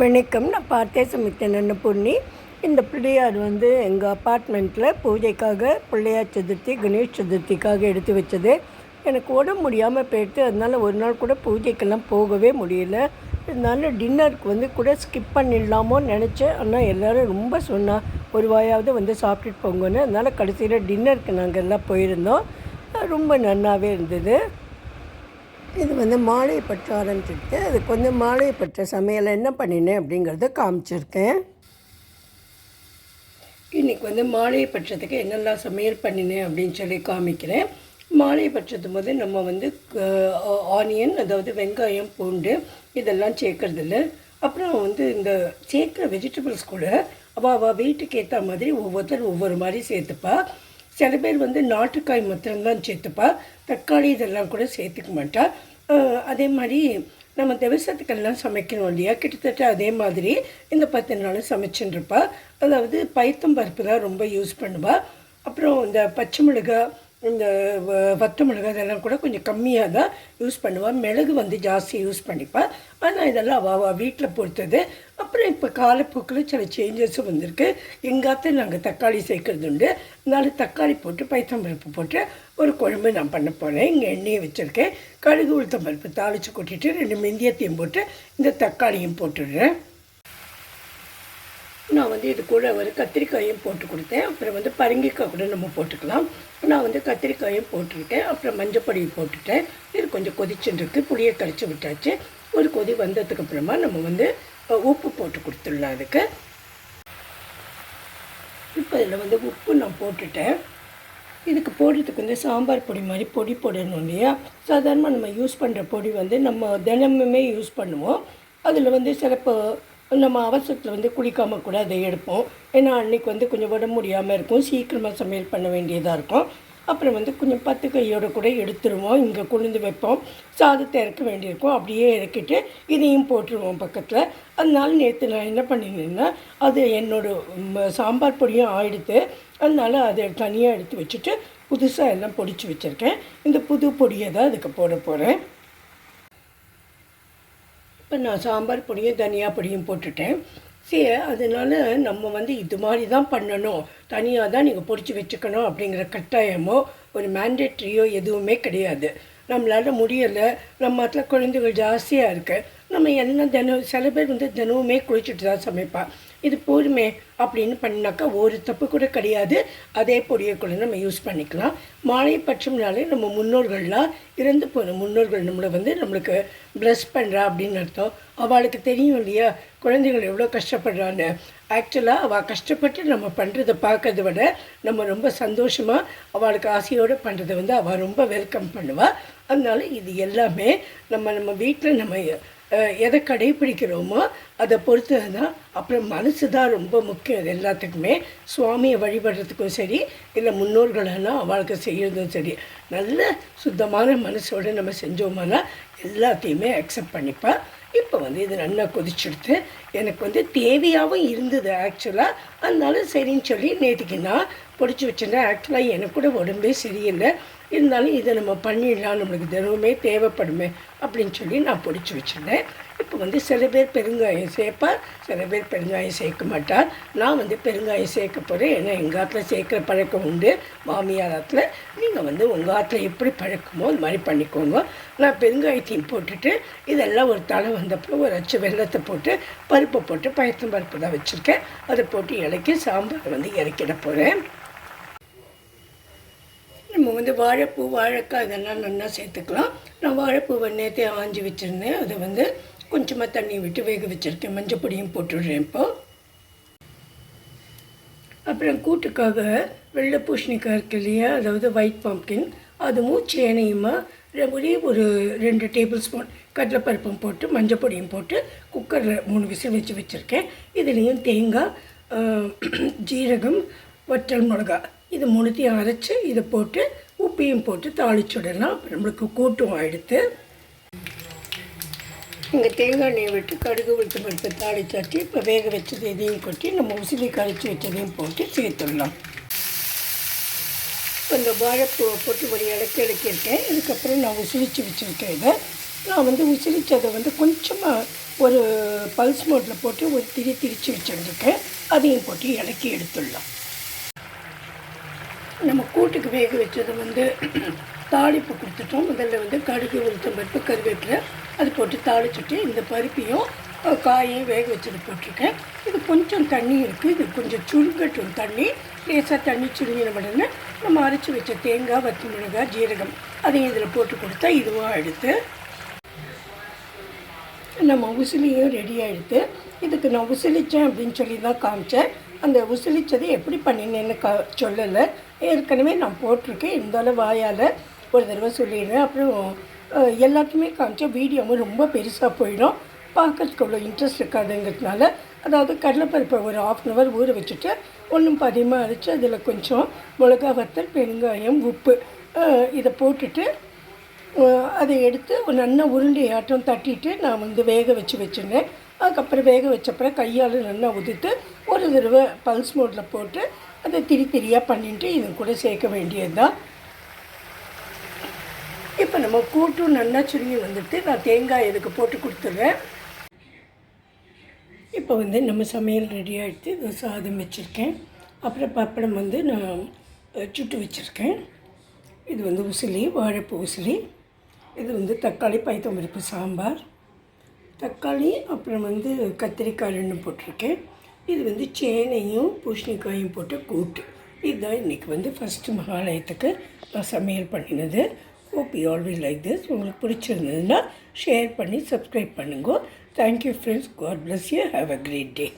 வணக்கம். நான் பார்த்தே சமைத்தேன் அன்னபூர்ணி. இந்த பிள்ளையார் எங்கள் அப்பார்ட்மெண்ட்டில் பூஜைக்காக பிள்ளையார் சதுர்த்தி, கணேஷ் சதுர்த்திக்காக எடுத்து வச்சது. எனக்கு உடம்பு முடியாமல் போயிடுத்து. அதனால் ஒரு நாள் கூட பூஜைக்கெல்லாம் போகவே முடியல. அதனால டின்னருக்கு கூட ஸ்கிப் பண்ணிடலாமோன்னு நினச்சேன். ஆனால் எல்லோரும் ரொம்ப சொன்னால் ஒரு வாயாவது சாப்பிட்டுட்டு போங்கன்னு. அதனால் கடைசியில் டின்னருக்கு நாங்கள் எல்லாம் போயிருந்தோம். ரொம்ப நல்லாவே இருந்தது. இது மாலை பற்ற ஆரம்பிச்சுட்டு அதுக்கு மாலை பற்ற சமையலை என்ன பண்ணினேன் அப்படிங்கிறத காமிச்சிருக்கேன். இன்றைக்கி மாலை பட்சத்துக்கு என்னெல்லாம் சமையல் பண்ணினேன் அப்படின்னு சொல்லி காமிக்கிறேன். மாலை பட்சத்து போது நம்ம ஆனியன், அதாவது வெங்காயம், பூண்டு இதெல்லாம் சேர்க்குறதில்ல. அப்புறம் இந்த சேர்க்குற வெஜிடபிள்ஸ் கூட அவள் வீட்டுக்கு ஏற்ற மாதிரி ஒவ்வொருத்தர் ஒவ்வொரு மாதிரி சேர்த்துப்பா. சில பேர் நாட்டுக்காய் மாத்திரம்தான் சேர்த்துப்பா. தக்காளி இதெல்லாம் கூட சேர்த்துக்க மாட்டா. அதே மாதிரி நம்ம திவசத்துக்கெல்லாம் சமைக்கணும் இல்லையா, கிட்டத்தட்ட அதே மாதிரி இந்த 10 நாள் சமைச்சுருப்பா. அதாவது பைத்தம்பருப்பு தான் ரொம்ப யூஸ் பண்ணுவாள். அப்புறம் இந்த பச்சை மிளகாய், இந்த வத்த மிளகாய் இதெல்லாம் கூட கொஞ்சம் கம்மியாக தான் யூஸ் பண்ணுவாள். மிளகு ஜாஸ்தி யூஸ் பண்ணிப்பாள். ஆனால் இதெல்லாம் அவள் வீட்டில் பொறுத்தது. அப்புறம் இப்போ காலப்போக்கில் சில சேஞ்சஸும் வந்திருக்கு. எங்காத்த நாங்கள் தக்காளி சேர்க்குறது உண்டு. அதனால தக்காளி போட்டு பைத்தம்பருப்பு போட்டு ஒரு குழம்பு நான் பண்ண போகிறேன். இங்கே எண்ணெயை வச்சுருக்கேன். கடுகு உளுத்தம்பருப்பு தாளித்து கொட்டிட்டு 2 வெந்தயத்தையும் போட்டு இந்த தக்காளியும் போட்டுடுறேன். நான் இது கூட ஒரு கத்திரிக்காயும் போட்டு கொடுத்தேன். அப்புறம் பரங்கிக்காய் கூட நம்ம போட்டுக்கலாம். நான் கத்திரிக்காயும் போட்டுக்கிட்டேன். அப்புறம் மஞ்சப்பொடியும் போட்டுட்டேன். இது கொஞ்சம் கொதிச்சுருக்கு. புளியை கரைச்சி விட்டாச்சு. ஒரு கொதி வந்ததுக்கு அப்புறமா நம்ம உப்பு போட்டு கொடுத்துடலாம். அதுக்கு இப்போ இதில் உப்பு நான் போட்டுட்டேன். இதுக்கு போடுறதுக்கு சாம்பார் பொடி மாதிரி பொடி போடணும் இல்லையா. சாதாரணமாக நம்ம யூஸ் பண்ணுற பொடி நம்ம தினமுமே யூஸ் பண்ணுவோம். அதில் சிலப்போ நம்ம அவசரத்தில் குளிக்காமல் கூட அதை எடுப்போம். ஏன்னா அன்றைக்கி கொஞ்சம் உடம்பு முடியாமல் இருக்கும், சீக்கிரமாக சமையல் பண்ண வேண்டியதாக இருக்கும். அப்புறம் கொஞ்சம் 10 கையோடு கூட எடுத்துருவோம். இங்கே கொண்டு வைப்போம். சாதத்தை இறக்க வேண்டியிருக்கும். அப்படியே இறக்கிட்டு இதையும் போட்டுருவோம் பக்கத்தில். அதனால நேற்று நான் என்ன பண்ணினேன்னா, அது என்னோடய சாம்பார் பொடியும் ஆயிடுத்து. அதனால் அதை தனியாக எடுத்து வச்சுட்டு புதுசாக எல்லாம் பொடிச்சு வச்சுருக்கேன். இந்த புது பொடியை தான் அதுக்கு போட போகிறேன். இப்போ நான் சாம்பார் பொடியும் தனியாக பொடியும் போட்டுட்டேன். சரி, அதனால் நம்ம இது மாதிரி தான் பண்ணணும், தனியாக தான் நீங்கள் பொடிச்சு வச்சுக்கணும் அப்படிங்கிற கட்டாயமோ ஒரு மேண்டேட்ரியோ எதுவுமே கிடையாது. நம்மளால் முடியலை, நம்ம அதில் குழந்தைகள் ஜாஸ்தியாக இருக்குது. நம்ம என்ன சில பேர் தினமுமே குளிச்சுட்டு தான் சமைப்பாள். இது போதுமே அப்படின்னு பண்ணினாக்கா ஒரு தப்பு கூட கிடையாது. அதே பொடியை கூட நம்ம யூஸ் பண்ணிக்கலாம். மாலை பட்சம்னாலே நம்ம முன்னோர்கள்லாம் இறந்து போன முன்னோர்கள் நம்மளுக்கு ப்ளஸ் பண்ணுறா அப்படின்னு அர்த்தம். அவளுக்கு தெரியும் இல்லையா குழந்தைகள் எவ்வளோ கஷ்டப்படுறான்னு. ஆக்சுவலாக அவள் கஷ்டப்பட்டு நம்ம பண்ணுறதை பார்க்கறத விட நம்ம ரொம்ப சந்தோஷமாக அவளுக்கு ஆசையோடு பண்ணுறதை அவள் ரொம்ப வெல்கம் பண்ணுவாள். அதனால இது எல்லாமே நம்ம வீட்டில் நம்ம எதை கடைப்பிடிக்கிறோமோ அதை பொறுத்தது தான். அப்புறம் மனசு தான் ரொம்ப முக்கியம். அது எல்லாத்துக்குமே சுவாமியை வழிபடுறதுக்கும் சரி, இல்லை முன்னோர்களெல்லாம் அவளுக்கு செய்கிறதும் சரி, நல்ல சுத்தமான மனசோடு நம்ம செஞ்சோம்னா எல்லாத்தையுமே அக்செப்ட் பண்ணிப்பாள். இப்போ இது நல்லா கொதிச்சுடுத்து. எனக்கு தேவையாகவும் இருந்தது ஆக்சுவலாக. அதனால சரின்னு சொல்லி நேற்றுக்கு நான் பொடிச்சு வச்சுருந்தேன். ஆக்சுவலாக எனக்கு கூட உடம்பே சரியில்லை. இருந்தாலும் இதை நம்ம பண்ணிடலாம், நம்மளுக்கு தினமுமே தேவைப்படுமே அப்படின்னு சொல்லி நான் பொடிச்சு வச்சுருந்தேன். இப்போ சில பேர் பெருங்காயம் சேர்ப்பார், சில பேர் பெருங்காயம் சேர்க்க மாட்டார். நான் பெருங்காயம் சேர்க்க போகிறேன். ஏன்னா எங்கள் ஆற்றுல சேர்க்குற பழக்கம் உண்டு, மாமியார் ஆற்றுல. நீங்கள் உங்கள் ஆற்றுல எப்படி பழக்கமோ அது மாதிரி பண்ணிக்கோங்க. நான் பெருங்காயத்தையும் போட்டுட்டு இதெல்லாம் ஒரு தலை வந்தப்போ ஒரு அச்சு வெள்ளத்தை போட்டு பருப்பை போட்டு பயத்தம் பருப்பு தான் வச்சுருக்கேன். அதை போட்டு இறக்கி சாம்பார் இறக்கிட போகிறேன். நம்ம வாழைப்பூ, வாழைக்காய் இதெல்லாம் நல்லா சேர்த்துக்கலாம். நான் வாழைப்பூவை நேற்றே ஆஞ்சி வச்சுருந்தேன். அதை கொஞ்சமாக தண்ணி விட்டு வேக வச்சுருக்கேன். மஞ்சள் பொடியும் போட்டுடுறேன் இப்போது. அப்புறம் கூட்டுக்காக வெள்ளை பூசணிக்காய் இருக்கு இல்லையா, அதாவது ஒயிட் பம்ப்கின், அதுவும் சேனையுமா ஒரே ஒரு 2 டேபிள் ஸ்பூன் கடலைப்பருப்பும் போட்டு மஞ்சள் பொடியும் போட்டு குக்கரில் 3 விசில் வச்சுருக்கேன். இதுலேயும் தேங்காய், ஜீரகம், வற்றல் மிளகா இது 3த்தையும் அரைச்சி இதை போட்டு உப்பையும் போட்டு தாளிச்சுடலாம். நம்மளுக்கு கூட்டும் ஆகிடுத்து. இங்கே தேங்காய் எண்ணெய் விட்டு கடுகு உளுத்தம் பருப்பு தாளிச்சாச்சு. இப்போ வேக வச்சது இதையும் கொட்டி நம்ம உசிலி கரைச்சி வச்சதையும் போட்டு சேர்த்துடலாம். இப்போ இந்த வாழைப்பூவை போட்டு ஒரு இலக்கியிருக்கேன். இதுக்கப்புறம் நான் உசிலிச்சு வச்சுருக்கேன். நான் வந்து உசிரிச்சதை வந்து கொஞ்சமாக ஒரு பல்ஸ் மோட்டில் போட்டு ஒரு திரிச்சு வச்சுருக்கேன். அதையும் போட்டு இலக்கி எடுத்துடலாம். நம்ம கூட்டுக்கு வேக வச்சதை வந்து தாளிப்பு கொடுத்துட்டோம். முதல்ல வந்து கடுகு, உளுத்தம் பருப்பு, கருவேப்பிலை அது போட்டு தாளிச்சுட்டு இந்த பருப்பையும் காயையும் வேக வச்சது போட்டிருக்கேன். இது கொஞ்சம் தண்ணி இருக்குது, இது கொஞ்சம் சுருங்கட்டும் தண்ணி. லேசாக தண்ணி சுருங்கின உடனே நம்ம அரைச்சி வச்ச தேங்காய், வத்தல் மிளகாய், ஜீரகம் அதையும் இதில் போட்டு கொடுத்தா இதுவாக எடுத்து நம்ம உசிலியும் ரெடியாக எடுத்து இதுக்கு நான் உசிலித்தேன் அப்படின்னு சொல்லி தான் காமிச்சேன். அந்த உசிலித்ததை எப்படி பண்ணினேன்னு சொல்லலை. ஏற்கனவே நான் போட்டிருக்கேன். இருந்தாலும் வாயால் ஒரு தடவை சொல்லிடுவேன். அப்புறம் எல்லாத்தையுமே காமிச்சா வீடியோவும் ரொம்ப பெருசாக போயிடும், பார்க்கறதுக்கு அவ்வளோ இன்ட்ரெஸ்ட் இருக்காதுங்கிறதுனால. அதாவது கடலைப்பருப்பை ஒரு 1/2 hour ஊற வச்சுட்டு ஒன்றும் பதியமாக அரைச்சி அதில் கொஞ்சம் மிளகா வத்தல், பெருங்காயம், உப்பு இதை போட்டுட்டு அதை எடுத்து ஒரு நல்ல உருண்டையாட்டம் தட்டிட்டு நான் வந்து வேக வச்சுருந்தேன். அதுக்கப்புறம் வேக வச்சப்பறம் கையால் நல்லா உதித்து ஒரு தடவை பல்ஸ் மோட்டில் போட்டு அதை திரியாக பண்ணிட்டு இது கூட சேர்க்க வேண்டியது தான். இப்போ நம்ம கூட்டும் நல்லா சுருங்கி வந்துட்டு நான் தேங்காய் இதுக்கு போட்டு கொடுத்துட்றேன். இப்போ வந்து நம்ம சமையல் ரெடி ஆகிடுத்து. இது சாதம் வச்சுருக்கேன். அப்புறம் பப்படம் வந்து நான் சுட்டு வச்சுருக்கேன். இது வந்து உசிலி, வாழைப்பூ உசிலி. இது வந்து தக்காளி, பைத்தம்பருப்பு சாம்பார், தக்காளி, அப்புறம் வந்து கத்திரிக்காய் 2 போட்டிருக்கேன். இது வந்து சேனையும் பூசணிக்காயும் போட்ட கூட்டு. இதுதான் இன்றைக்கி வந்து ஃபஸ்ட்டு மகாலயத்துக்கு நான் சமையல் பண்ணினது. Hope you always like this. உங்களுக்கு பிடிச்சிருந்ததுன்னா ஷேர் பண்ணி சப்ஸ்கிரைப் பண்ணுங்க. Thank you friends. God bless you. Have a great day.